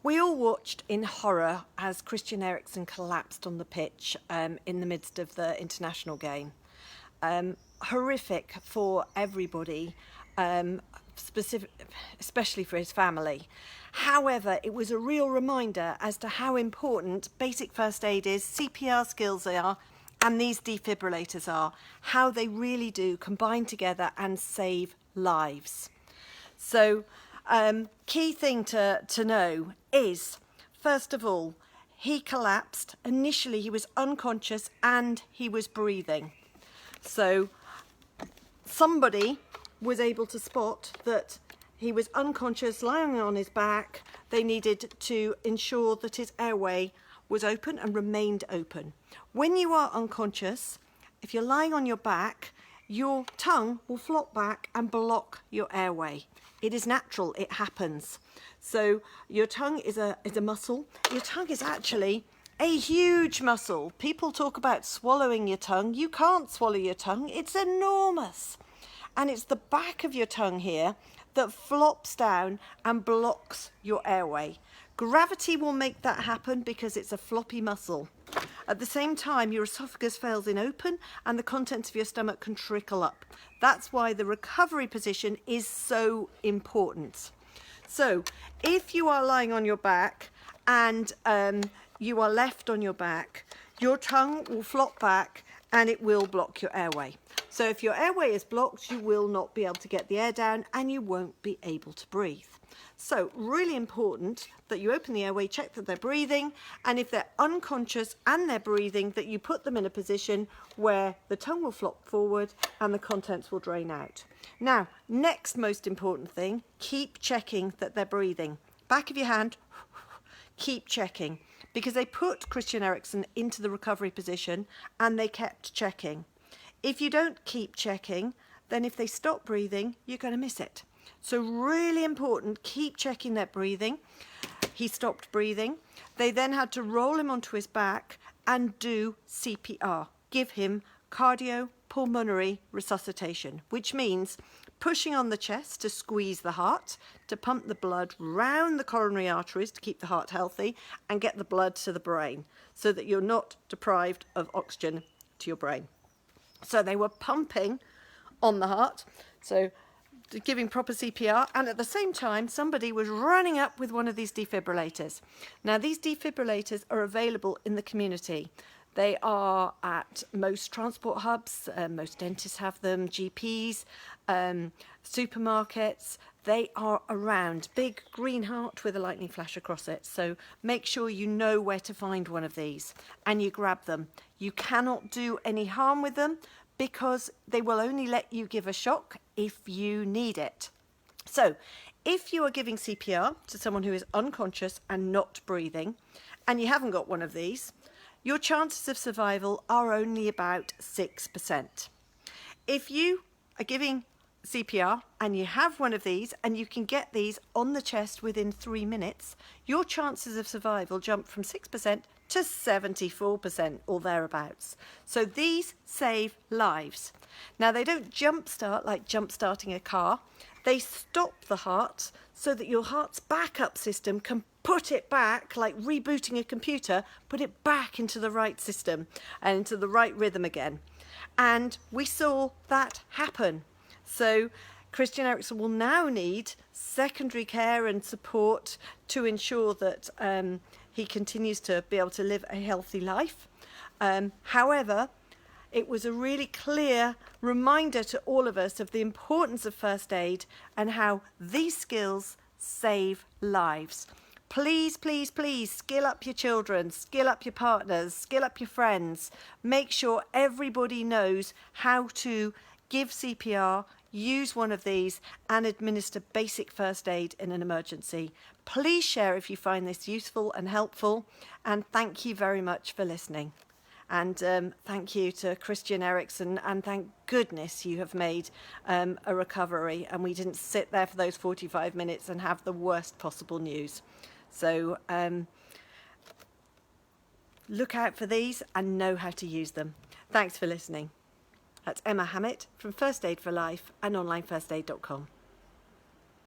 We all watched in horror as Christian Eriksen collapsed on the pitch in the midst of the international game. Horrific for everybody, especially for his family. However, it was a real reminder as to how important basic first aid is, CPR skills are, and these defibrillators are, how they really do combine together and save lives. So, key thing to know is, first of all, he collapsed. Initially, he was unconscious and he was breathing. So, somebody was able to spot that he was unconscious, lying on his back. They needed to ensure that his airway was open and remained open. When you are unconscious, if you're lying on your back, your tongue will flop back and block your airway. It is natural, it happens. So your tongue is a muscle. Your tongue is actually a huge muscle. People talk about swallowing your tongue. You can't swallow your tongue, it's enormous. And it's the back of your tongue here that flops down and blocks your airway. Gravity will make that happen because it's a floppy muscle. At the same time, your esophagus fails in open and the contents of your stomach can trickle up. That's why the recovery position is so important. So if you are lying on your back and you are left on your back, your tongue will flop back and it will block your airway. So if your airway is blocked, you will not be able to get the air down and you won't be able to breathe. So really important that you open the airway, check that they're breathing, and if they're unconscious and they're breathing, that you put them in a position where the tongue will flop forward and the contents will drain out. Now, next most important thing, keep checking that they're breathing. Back of your hand, keep checking, because they put Christian Eriksen into the recovery position and they kept checking. If you don't keep checking, then if they stop breathing, you're going to miss it. So really important, keep checking their breathing. He stopped breathing. They then had to roll him onto his back and do CPR, give him cardiopulmonary resuscitation, which means pushing on the chest to squeeze the heart, to pump the blood round the coronary arteries to keep the heart healthy and get the blood to the brain so that you're not deprived of oxygen to your brain. So they were pumping on the heart, so giving proper CPR, and at the same time somebody was running up with one of these defibrillators. Now these defibrillators are available in the community. They are at most transport hubs, most dentists have them, GPs, supermarkets. They are around. Big green heart with a lightning flash across it. So make sure you know where to find one of these and you grab them. You cannot do any harm with them because they will only let you give a shock if you need it. So if you are giving CPR to someone who is unconscious and not breathing, and you haven't got one of these, your chances of survival are only about 6%. If you are giving CPR and you have one of these and you can get these on the chest within 3 minutes, your chances of survival jump from 6% to 74% or thereabouts. So these save lives. Now they don't jumpstart like jump-starting a car. They stop the heart so that your heart's backup system can put it back, like rebooting a computer, put it back into the right system and into the right rhythm again. And we saw that happen. So Christian Eriksen will now need secondary care and support to ensure that he continues to be able to live a healthy life. However, it was a really clear reminder to all of us of the importance of first aid and how these skills save lives. Please, please, please skill up your children, skill up your partners, skill up your friends. Make sure everybody knows how to give CPR, use one of these and administer basic first aid in an emergency. Please share if you find this useful and helpful, and thank you very much for listening. And thank you to Christian Eriksen, and thank goodness you have made a recovery and we didn't sit there for those 45 minutes and have the worst possible news. So look out for these and know how to use them. Thanks for listening. That's Emma Hammett from First Aid for Life and onlinefirstaid.com.